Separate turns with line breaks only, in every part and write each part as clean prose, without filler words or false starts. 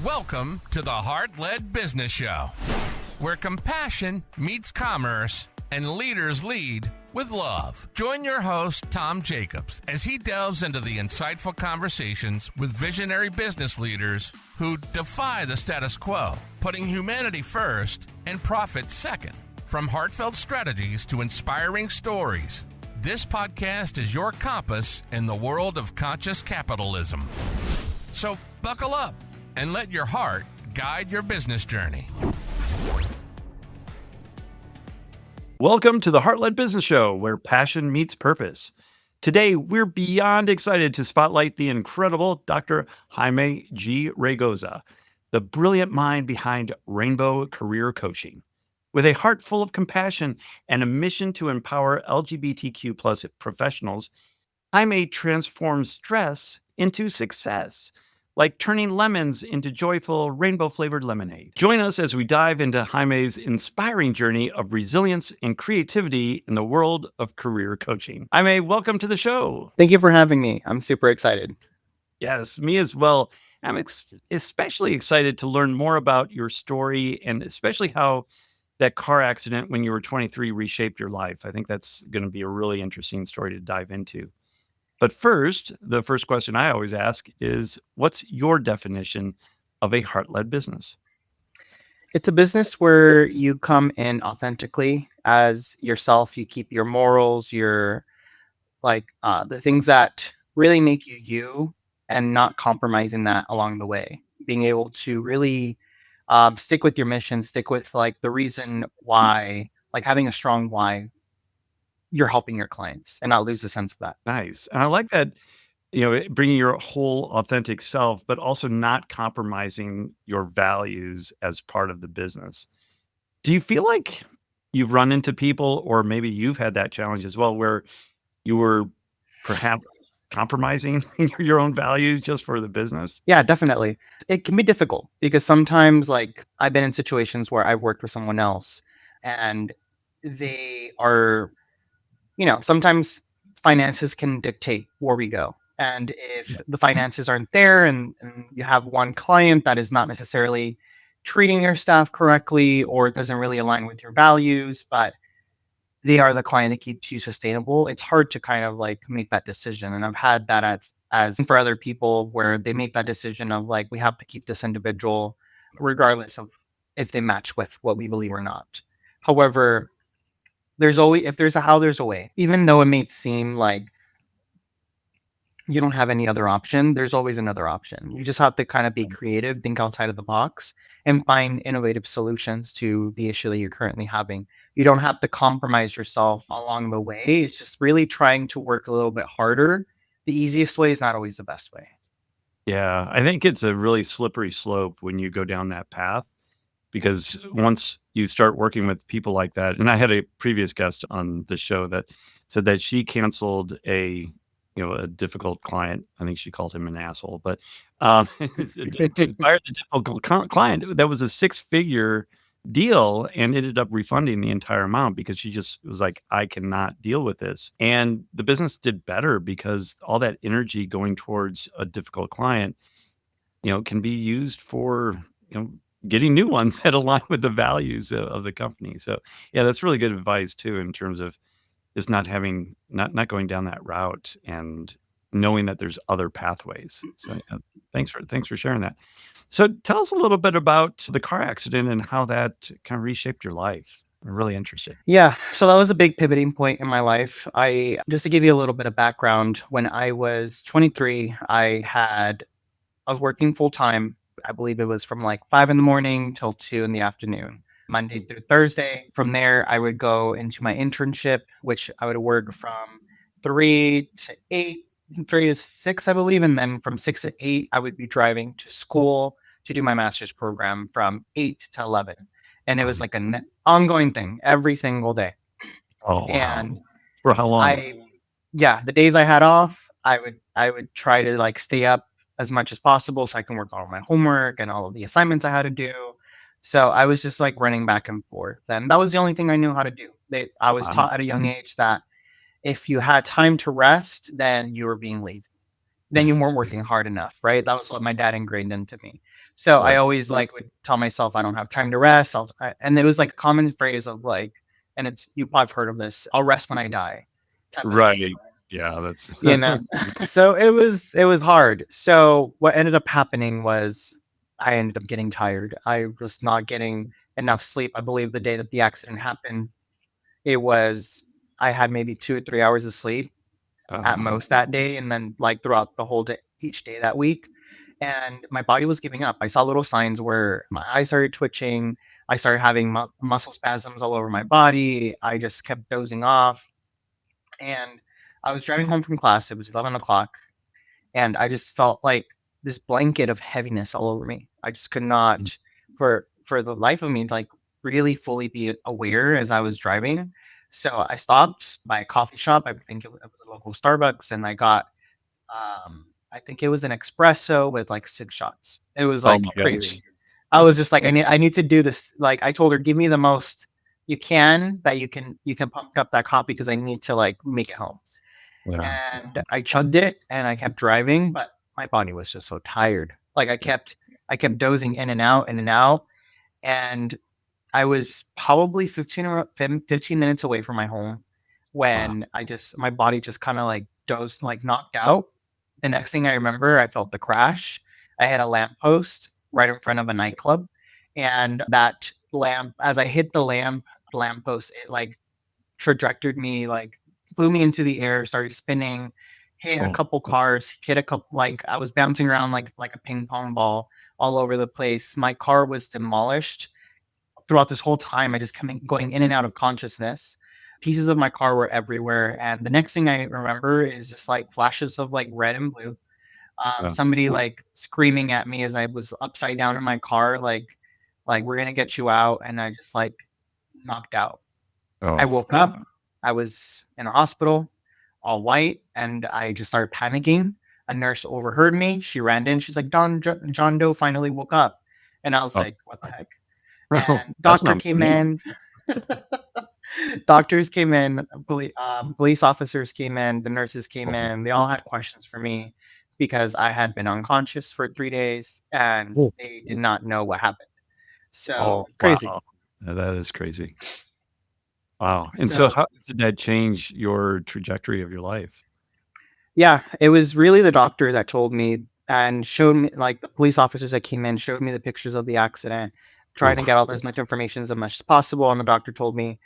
Welcome to the Heart-Led Business Show, where compassion meets commerce and leaders lead with love. Join your host, Tom Jacobs, as he delves into the insightful conversations with visionary business leaders who defy the status quo, putting humanity first and profit second. From heartfelt strategies to inspiring stories, this podcast is your compass in the world of conscious capitalism. So buckle up and let your heart guide your business journey.
Welcome to the Heart-Led Business Show, where passion meets purpose. Today, we're beyond excited to spotlight the incredible Dr. Jaime G. Raygoza, the brilliant mind behind Rainbow Career Coaching. With a heart full of compassion and a mission to empower LGBTQ plus professionals, Jaime transforms stress into success, like turning lemons into joyful rainbow-flavored lemonade. Join us as we dive into Jaime's inspiring journey of resilience and creativity in the world of career coaching. Jaime, welcome to the show.
Thank you for having me. I'm super excited.
Yes, me as well. I'm especially excited to learn more about your story and especially how that car accident when you were 23 reshaped your life. I think that's going to be a really interesting story to dive into. But first, the first question I always ask is, what's your definition of a heart-led business?
It's a business where you come in authentically as yourself. You keep your morals, your the things that really make you you, and not compromising that along the way. Being able to really stick with your mission, stick with the reason why, having a strong why you're helping your clients and not lose the sense of that.
Nice. And I like that, bringing your whole authentic self, but also not compromising your values as part of the business. Do you feel like you've run into people, or maybe you've had that challenge as well, where you were perhaps compromising your own values just for the business?
Yeah, definitely. It can be difficult because sometimes I've been in situations where I've worked with someone else and they are, sometimes finances can dictate where we go. And if the finances aren't there and you have one client that is not necessarily treating your staff correctly or it doesn't really align with your values, but they are the client that keeps you sustainable, it's hard to kind of make that decision. And I've had that as for other people where they make that decision of we have to keep this individual regardless of if they match with what we believe or not. However, there's always, if there's a how, there's a way. Even though it may seem like you don't have any other option, there's always another option. You just have to kind of be creative, think outside of the box, and find innovative solutions to the issue that you're currently having. You don't have to compromise yourself along the way. It's just really trying to work a little bit harder. The easiest way is not always the best way.
Yeah, I think it's a really slippery slope when you go down that path, because once you start working with people like that, and I had a previous guest on the show that said that she canceled a difficult client. I think she called him an asshole, but fired the difficult client. That was a 6-figure deal and ended up refunding the entire amount because she just was like, I cannot deal with this. And the business did better because all that energy going towards a difficult client, can be used for, getting new ones that align with the values of the company. So yeah, that's really good advice too, in terms of just not going down that route and knowing that there's other pathways. So thanks for sharing that. So tell us a little bit about the car accident and how that kind of reshaped your life. I'm really interested.
Yeah, so that was a big pivoting point in my life. Just to give you a little bit of background, when I was 23, I was working full time. I believe it was from 5 in the morning till 2 in the afternoon, Monday through Thursday. From there, I would go into my internship, which I would work from 3 to 8, 3 to 6, I believe. And then from 6 to 8, I would be driving to school to do my master's program from 8 to 11. And it was like an ongoing thing every single day.
Oh,
And
wow. For how long?
The days I had off, I would try to stay up as much as possible so I can work on all my homework and all of the assignments I had to do. So I was just running back and forth. And that was the only thing I knew how to do. I was taught at a young age that if you had time to rest, then you were being lazy. then you weren't working hard enough, right? That was what my dad ingrained into me. So I
That's
always like would tell myself I don't have time to rest. And it was like a common phrase of like, and it's you probably have heard of this. I'll rest when I die, type of thing.
right. Yeah, that's
You know. So it was hard. So what ended up happening was I ended up getting tired. I was not getting enough sleep. I believe the day that the accident happened, it was I had maybe 2 or 3 hours of sleep at
uh,
most that day, and then like throughout the whole day, each day that week. And my body was giving up. I saw little signs where my eyes started twitching. I started having muscle spasms all over my body. I just kept dozing off. And I was driving home from class. It was 11 o'clock. And I just felt like this blanket of heaviness all over me. I just could not, for the life of me, like really fully be aware as I was driving. So I stopped by a coffee shop. I think it was a local Starbucks, and I got I think it was an espresso with like 6 shots. It was
oh
like
my gosh.
crazy. I was just like, I need to do this. Like I told her, give me the most you can that you can pump up that coffee because I need to like make it home.
Yeah.
And I chugged it and I kept driving, but my body was just so tired. Like I kept dozing in and out, in and out. And I was probably 15 minutes away from my home
Wow.
when my body just kind of like dozed, like knocked out. The next thing I remember, I felt the crash. I had a lamppost right in front of a nightclub. And that lamp, as I hit the lamppost, it like trajectored me, like flew me into the air, started spinning, hit a
Oh,
couple cars, hit a couple, like I was bouncing around like a ping pong ball all over the place. My car was demolished throughout this whole time. I just going in and out of consciousness. Pieces of my car were everywhere. And the next thing I remember is just like flashes of like red and blue.
yeah.
Somebody like screaming at me as I was upside down in my car, like we're gonna get you out. And I just like knocked out. I
Oh,
woke up. I was in a hospital, all white, and I just started panicking. A nurse overheard me. She ran in. She's like, John Doe finally woke up. And I was
oh,
like, what the heck?
oh,
And
that's
doctor
not
came
me.
in. Doctors came in. Police officers came in. The nurses came
Oh,
in. They all had questions for me because I had been unconscious for 3 days and
oh,
they did not know what happened.
oh,
So crazy.
wow. That is crazy. Wow. And so
So
how did that change your trajectory of your life?
yeah, it was really the doctor that told me and showed me, like the police officers that came in, showed me the pictures of the accident, trying to
Oh,
get all as much information as much as possible. And the doctor told me,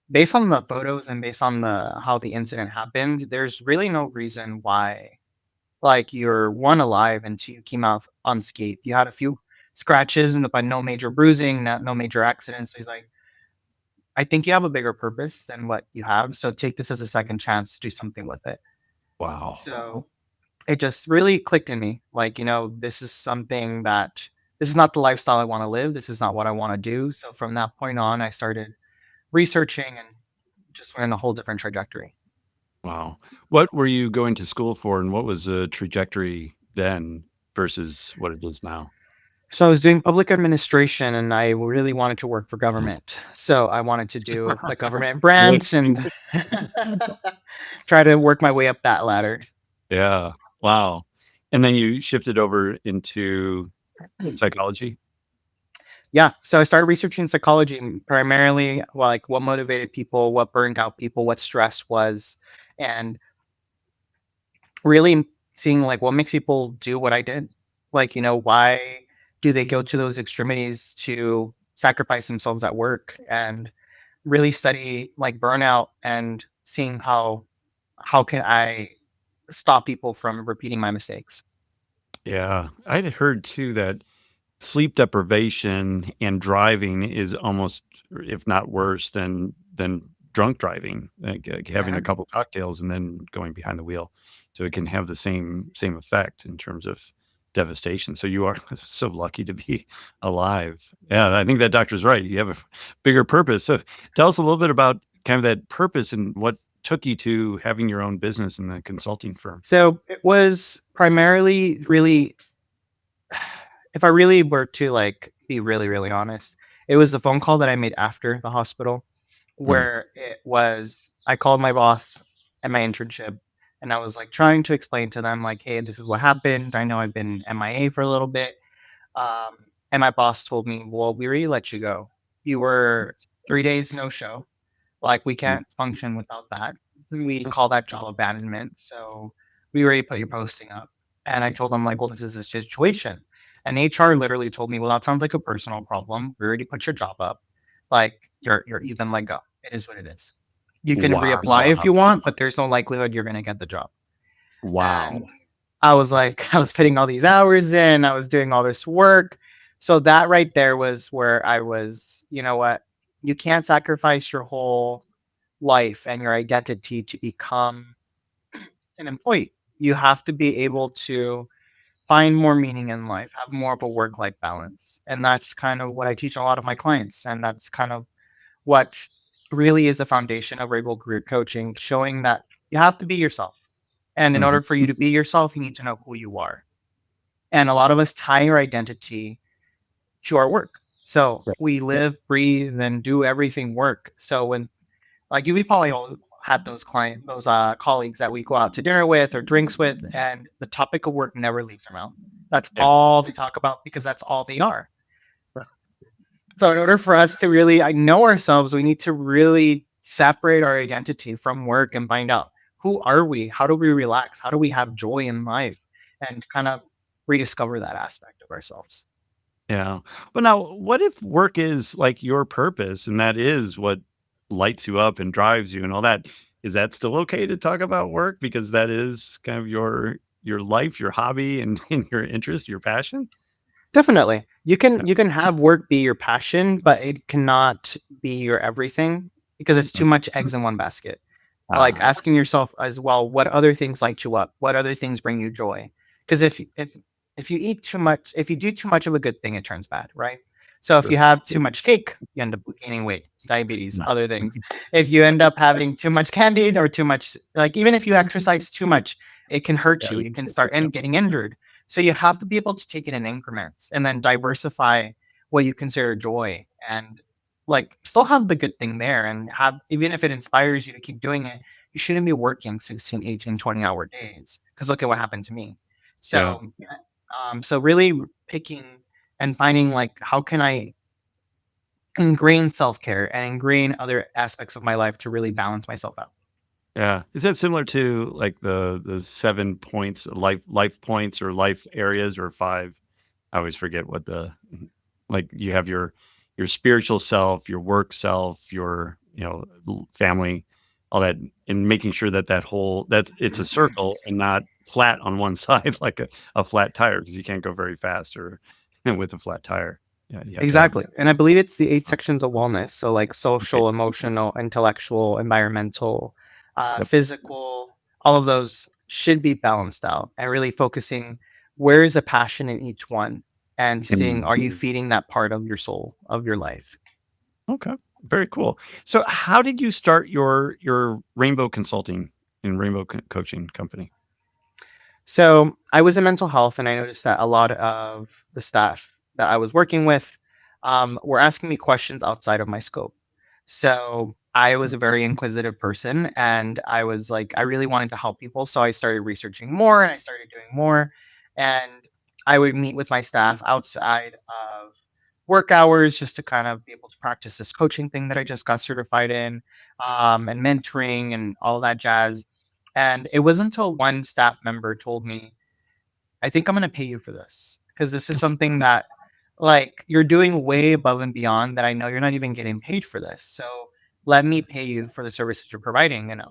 based on the photos and based on the how the incident happened, there's really no reason why like you're one alive and two came out unscathed. You had a few scratches and but no major bruising, no major accidents. So he's like, I think you have a bigger purpose than what you have. So take this as a second chance to do something with it.
wow.
So it just really clicked in me. Like, this is something that this is not the lifestyle I want to live. This is not what I want to do. So from that point on, I started researching and just went in a whole different trajectory.
Wow. What were you going to school for, and what was the trajectory then versus what it is now?
So I was doing public administration and I really wanted to work for government. So I wanted to do the government
Really?
branch and try to work my way up that ladder.
Yeah. Wow. And then you shifted over into psychology?
Yeah. So I started researching psychology primarily, like what motivated people, what burned out people, what stress was, and really seeing like what makes people do what I did. Like, why do they go to those extremities to sacrifice themselves at work, and really study like burnout and seeing how can I stop people from repeating my mistakes.
Yeah. I'd heard too that sleep deprivation and driving is almost, if not worse than drunk driving, like having a
Mhm.
couple cocktails and then going behind the wheel. So it can have the same effect in terms of devastation. So you are so lucky to be alive. Yeah, I think that doctor's right. You have a bigger purpose. So tell us a little bit about kind of that purpose and what took you to having your own business in the consulting firm.
So it was primarily really, if I really were to like be really, really honest, it was the phone call that I made after the hospital
Mm,
where it was, I called my boss at my internship And I was like trying to explain to them, like, hey, this is what happened. I know I've been MIA for a little bit. Um, and my boss told me, well, we already let you go. You were 3 days no show. Like, we
Mm.
can't function without that. We call that job abandonment. So we already put your posting up. And I told them, like, well, this is a situation. And HR literally told me, well, that sounds like a personal problem. We already put your job up. Like, you're even let go. It is what it is. You can
Wow.
reapply if you want, but there's no likelihood you're going to get the job.
Wow.
And I was like, I was putting all these hours in, I was doing all this work. So that right there was where I was, you know what? You can't sacrifice your whole life and your identity to become an employee. You have to be able to find more meaning in life, have more of a work life balance. And that's kind of what I teach a lot of my clients. And that's kind of what really is the foundation of Rebel Career Coaching, showing that you have to be yourself. And in
Mhm.
order for you to be yourself, you need to know who you are. And a lot of us tie our identity to our work. So
Right.
we live, breathe, and do everything work. So when, like, we probably all have those colleagues that we go out to dinner with or drinks with, and the topic of work never leaves their mouth. That's
Yeah.
all they talk about because that's all they are.
Right.
So in order for us to really know ourselves, we need to really separate our identity from work and find out who are we? How do we relax? How do we have joy in life? And kind of rediscover that aspect of ourselves.
Yeah. But now, what if work is like your purpose and that is what lights you up and drives you and all that? Is that still okay to talk about work because that is kind of your life, your hobby, and, and your interest, your passion?
Definitely. You
Yeah.
can have work be your passion, but it cannot be your everything because it's too much eggs in one basket. Like
Ah,
asking yourself as well, what other things light you up? What other things bring you joy? Because if you eat too much, if you do too much of a good thing, it turns bad, right? So if
sure.
you have too much cake, you end up gaining weight, diabetes,
No.
other things. If you end up having too much candy or too much, like even if you exercise too much, it can hurt
Yeah.
you. You can start getting injured. So you have to be able to take it in increments and then diversify what you consider joy and like still have the good thing there and have, even if it inspires you to keep doing it, you shouldn't be working 16, 18, 20-hour days because look at what happened to me.
Yeah.
So so really picking and finding like how can I ingrain self-care and ingrain other aspects of my life to really balance myself out.
Yeah. Is that similar to like the 7 points, life points or life areas or five? I always forget what the like you have your spiritual self, your work self, your family, all that, and making sure that that whole that it's a circle and not flat on one side like a flat tire because you can't go very fast or with a flat tire. Yeah, you have to have
Exactly. And I believe it's the 8 sections of wellness. So like
okay.
social, emotional, intellectual, environmental,
Yep.
physical, all of those should be balanced out and really focusing where is a passion in each one and seeing
Mm.
are you feeding that part of your soul, of your life.
Okay. Very cool. So how did you start your rainbow consulting and rainbow coaching company?
So I was in mental health, and I noticed that a lot of the staff that I was working with were asking me questions outside of my scope. So I was a very inquisitive person, and I was like, I really wanted to help people. So I started researching more, and I started doing more. And I would meet with my staff outside of work hours just to kind of be able to practice this coaching thing that I just got certified in, and mentoring and all that jazz. And it wasn't until one staff member told me, I think I'm going to pay you for this because this is something that like you're doing way above and beyond that. I know you're not even getting paid for this. So let me pay you for the services you're providing. And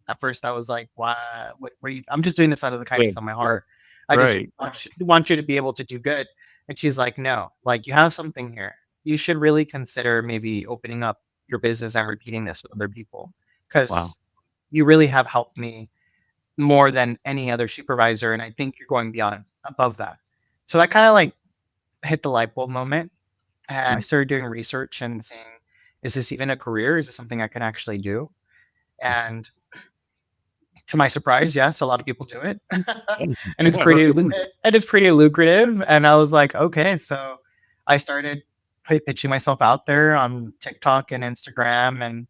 at first I was like, why, what are you, I'm just doing this out of the
Yeah.
kindness of my heart. I just
Right.
want you to be able to do good. And she's like, no, like you have something here. You should really consider maybe opening up your business and repeating this with other people
Wow.
because you really have helped me more than any other supervisor. And I think you're going beyond above that. So that kind of like hit the light bulb moment. And I started doing research and saying, is this even a career? Is this something I can actually do? And to my surprise, yes, a lot of people do it. And it's pretty lucrative. And I was like, okay. So I started pitching myself out there on TikTok and Instagram and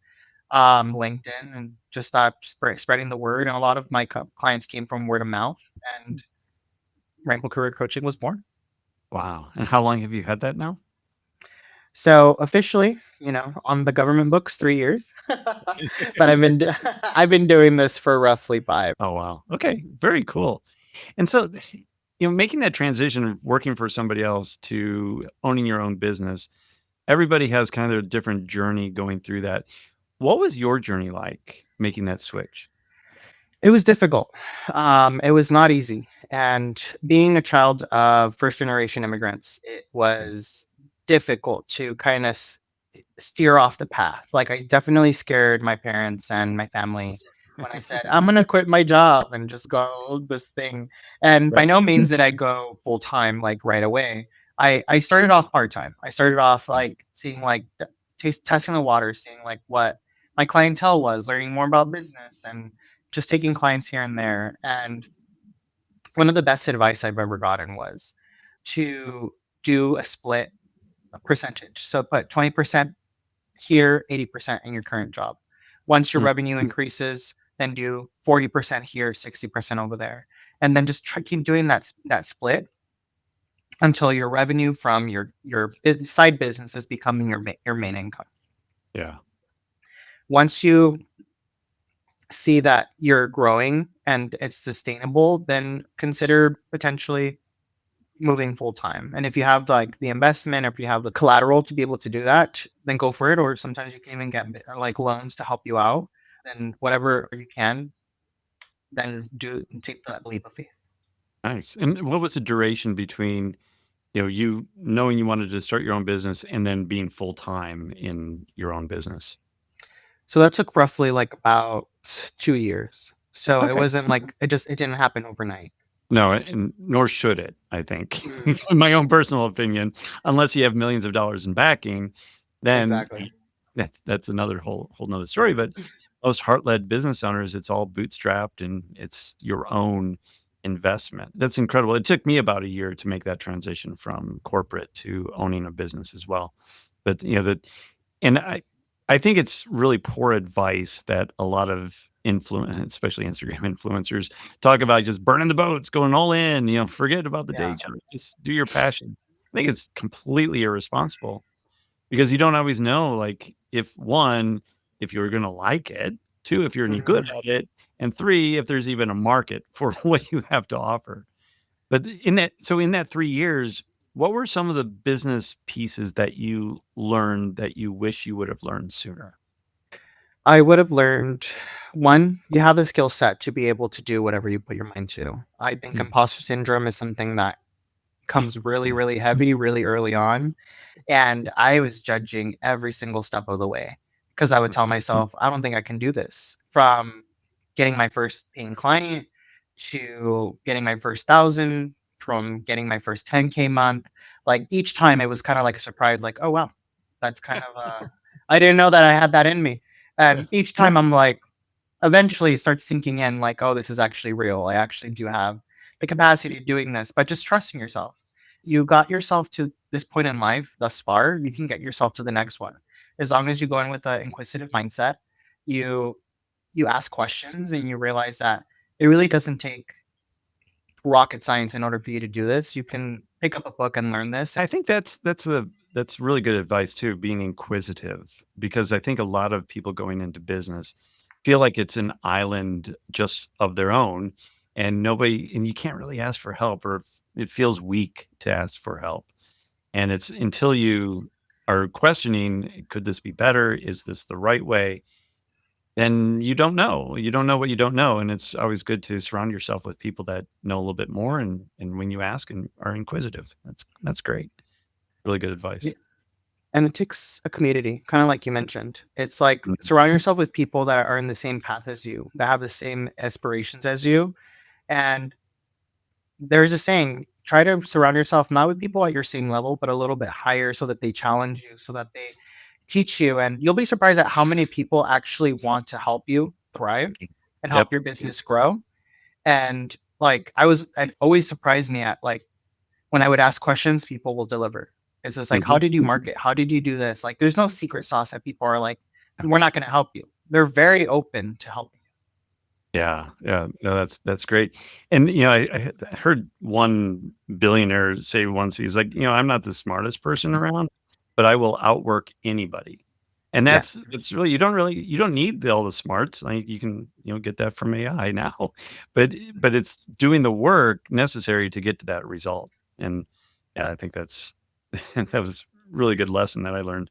LinkedIn, and just spreading the word. And a lot of my clients came from word of mouth, and Rankle Career Coaching was born.
Wow. And how long have you had that now?
So officially, on the government books, 3 years, but I've been doing this for roughly 5.
Oh, wow. Okay. Very cool. And so, making that transition of working for somebody else to owning your own business, everybody has kind of a different journey going through that. What was your journey like making that switch?
It was difficult. It was not easy. And being a child of first generation immigrants, it was difficult to kind of steer off the path. Like, I definitely scared my parents and my family when I said, I'm going to quit my job and just go this thing. And by
Right.
no means did I go full time, like right away. I started off part time. I started off like seeing, like, testing the water, seeing like what my clientele was, learning more about business, and just taking clients here and there. And one of the best advice I've ever gotten was to do a split percentage. So put 20% here, 80% in your current job. Once your
Mm.
revenue increases, then do 40% here, 60% over there. And then just keep doing that split until your revenue from your side business is becoming your main income.
Yeah.
Once you see that you're growing and it's sustainable, then consider potentially moving full time. And if you have like the investment, or if you have the collateral to be able to do that, then go for it. Or sometimes you can even get like loans to help you out. Then whatever you can, then take that leap of faith.
Nice. And what was the duration between, you knowing you wanted to start your own business and then being full time in your own business?
So that took roughly like about 2 years. So it
Okay.
wasn't like it didn't happen overnight.
No, and nor should it, I think.
Mm.
In my own personal opinion, unless you have millions of dollars in backing, then
Exactly.
that's another whole nother story. But most heart-led business owners, it's all bootstrapped and it's your own investment. That's incredible. It took me about a year to make that transition from corporate to owning a business as well. But and I think it's really poor advice that a lot of especially Instagram influencers, talk about just burning the boats, going all in, forget about the day
Yeah.
job, just do your passion. I think it's completely irresponsible because you don't always know, like, if you're going to like it, two, if you're any good
Mhm.
at it, and three, if there's even a market for what you have to offer. But in that 3 years, what were some of the business pieces that you learned that you wish you would have learned sooner?
I would have learned, one, you have the skill set to be able to do whatever you put your mind to. I think
Mm.
imposter syndrome is something that comes really, really heavy really early on. And I was judging every single step of the way because I would tell myself, I don't think I can do this. From getting my first paying client to getting my first 1,000, from getting my first 10K month. Like each time it was kind of like a surprise, like, oh, wow, that's kind of, I didn't know that I had that in me. And each time I'm like, eventually it starts sinking in, like, oh, this is actually real. I actually do have the capacity of doing this, but just trusting yourself. You got yourself to this point in life thus far, you can get yourself to the next one. As long as you go in with an inquisitive mindset, you ask questions and you realize that it really doesn't take rocket science in order for you to do this. You can pick up a book and learn this.
I think that's really good advice too, being inquisitive, because I think a lot of people going into business feel like it's an island just of their own, and you can't really ask for help, or it feels weak to ask for help. And it's until you are questioning, could this be better? Is this the right way? Then you don't know. You don't know what you don't know. And it's always good to surround yourself with people that know a little bit more, and when you ask and are inquisitive. That's great. Really good advice.
And it takes a community, kind of like you mentioned. It's like
Mhm.
surround yourself with people that are in the same path as you, that have the same aspirations as you. And there's a saying, try to surround yourself not with people at your same level, but a little bit higher so that they challenge you, so that they teach you. And you'll be surprised at how many people actually want to help you thrive and help
Yep.
your business grow. And like it always surprised me at like when I would ask questions, people will deliver. It's just like, how
Mhm.
did you market? How did you do this? Like, there's no secret sauce that people are like, we're not going to help you. they're very open to helping.
Yeah, yeah, no, that's great. And I heard one billionaire say once, he's like, I'm not the smartest person around, but I will outwork anybody. And
Yeah,
that's really you don't need all the smarts. Like you can get that from AI now, but it's doing the work necessary to get to that result. And yeah, I think that's that was a really good lesson that I learned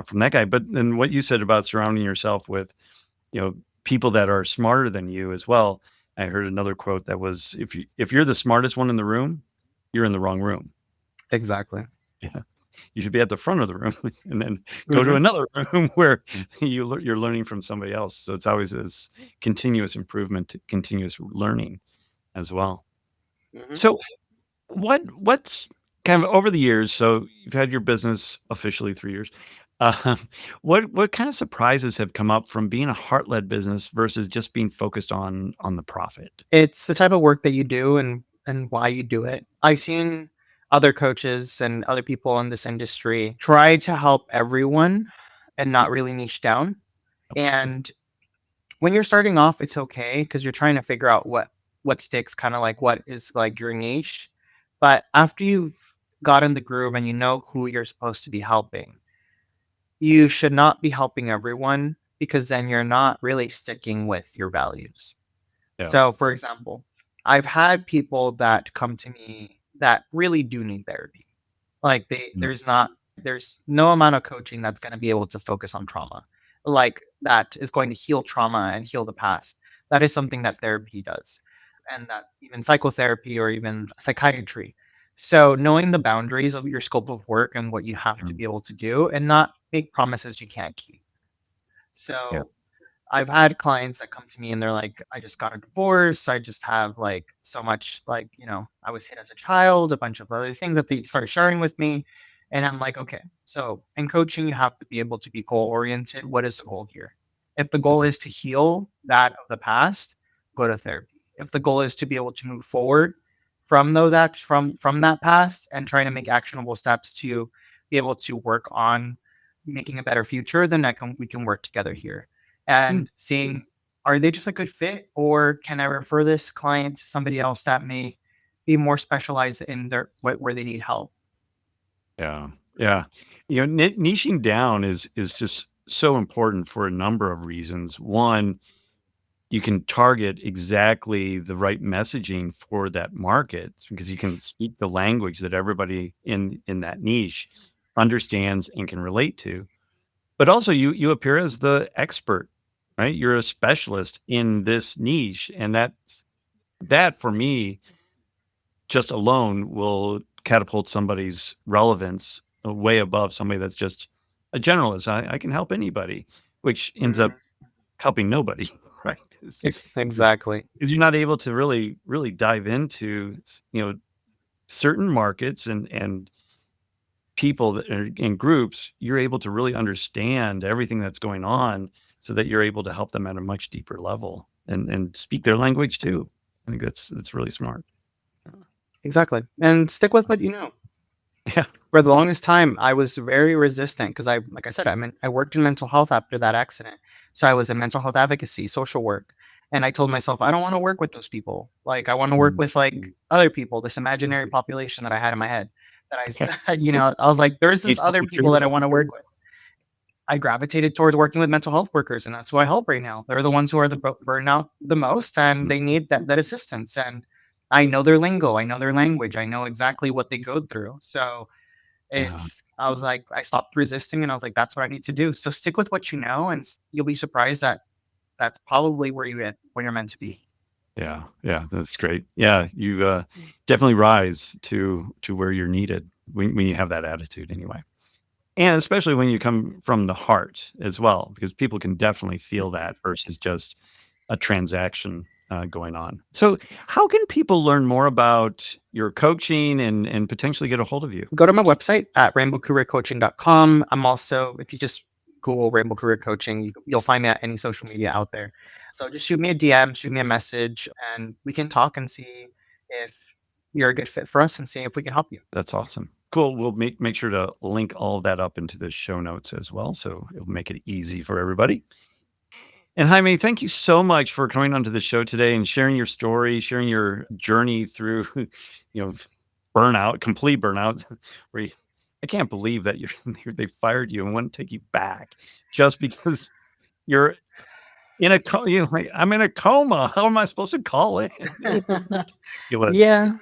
from that guy. But then what you said about surrounding yourself with you know, people that are smarter than you as well. I heard another quote that was, if you're the smartest one in the room, you're in the wrong room.
exactly.
Yeah. You should be at the front of the room and then go to
Hmm.
another room where you're learning from somebody else. So it's always this continuous improvement, continuous learning as well.
Hmm.
So what's kind of over the years, so you've had your business officially 3 years. Um, what kind of surprises have come up from being a heart-led business versus just being focused on the profit?
It's the type of work that you do and why you do it. I've seen other coaches and other people in this industry try to help everyone and not really niche down. And when you're starting off, it's okay because you're trying to figure out what sticks, kind of like what is like your niche. But after you got in the groove and you know who you're supposed to be helping, you should not be helping everyone because then you're not really sticking with your values.
Yeah.
So, for example, I've had people that come to me that really do need therapy. Like
Mm,
there's no amount of coaching that's going to be able to focus on trauma. Like that is going to heal trauma and heal the past. That is something that therapy does. And that even psychotherapy or even psychiatry. So knowing the boundaries of your scope of work and what you have to
mm,
be able to do and not make promises you can't keep.
yeah.
So I've had clients that come to me and they're like, I just got a divorce. I just have like so much, like, I was hit as a child, a bunch of other things that they started sharing with me. And I'm like, okay, so in coaching, you have to be able to be goal oriented. What is the goal here? If the goal is to heal that of the past, go to therapy. If the goal is to be able to move forward from those acts from that past and trying to make actionable steps to be able to work on making a better future, then we can work together here
Mm,
and seeing, are they just a good fit or can I refer this client to somebody else that may be more specialized in their where they need help.
yeah. Yeah. Niching down is just so important for a number of reasons. One, you can target exactly the right messaging for that market because you can speak the language that everybody in that niche understands and can relate to. But also you appear as the expert, right? You're a specialist in this niche, and that for me just alone will catapult somebody's relevance way above somebody that's just a generalist. I can help anybody, which ends up
Mhm.
helping nobody, right?
Exactly.
Because you're not able to really dive into certain markets and people that are in groups. You're able to really understand everything that's going on, so that you're able to help them at a much deeper level and speak their language too. I think that's really smart.
Exactly. And stick with what you know.
Yeah.
For the longest time, I was very resistant because like I said, I worked in mental health after that accident. So I was in mental health advocacy, social work. And I told myself, I don't want to work with those people. Like, I want to work
Mm.
with like other people, this imaginary population that I had in my head
Yeah.
that I was like, there's this
It's
other
something
people
true.
that I want to work with. I gravitated towards working with mental health workers, and that's who I help right now. They're the ones who are the burnout the most, and they need that assistance. And I know their lingo, I know their language, I know exactly what they go through. So
Yeah.
I was like, I stopped resisting, and I was like, that's what I need to do. So stick with what you know, and you'll be surprised that that's probably where you're meant to be.
Yeah. Yeah. That's great. Yeah. You definitely rise to where you're needed when you have that attitude anyway. And especially when you come from the heart as well, because people can definitely feel that versus just a transaction going on. So, how can people learn more about your coaching and potentially get a hold of you?
Go to my website at rainbowcareercoaching.com. I'm also, if you just Google Rainbow Career Coaching, you'll find me at any social media out there. So just shoot me a DM, shoot me a message, and we can talk and see if you're a good fit for us and see if we can help you.
That's awesome. Cool. We'll make sure to link all of that up into the show notes as well, so it'll make it easy for everybody. And Jaime, thank you so much for coming onto the show today and sharing your story, sharing your journey through, burnout, complete burnout. Where I can't believe that they fired you and wouldn't take you back just because you're in a like, I'm in a coma. How am I supposed to call it?
Yeah.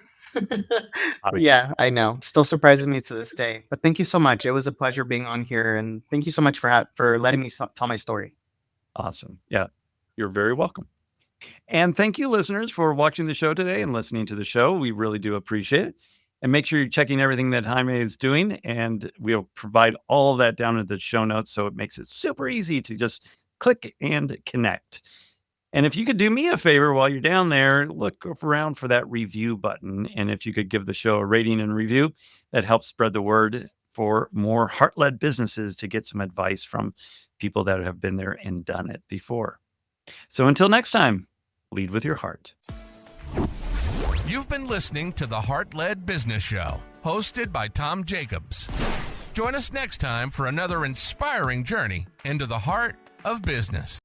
Yeah, I know. Still surprises me to this day. But thank you so much. It was a pleasure being on here, and thank you so much for letting me tell my story.
Awesome. Yeah, you're very welcome. And thank you, listeners, for watching the show today and listening to the show. We really do appreciate it. And make sure you're checking everything that Jaime is doing. And we'll provide all of that down in the show notes. So it makes it super easy to just click and connect. And if you could do me a favor while you're down there, look around for that review button. And if you could give the show a rating and review, that helps spread the word for more heart-led businesses to get some advice from people that have been there and done it before. So until next time, lead with your heart.
You've been listening to the Heart-Led Business Show, hosted by Tom Jacobs. Join us next time for another inspiring journey into the heart of business.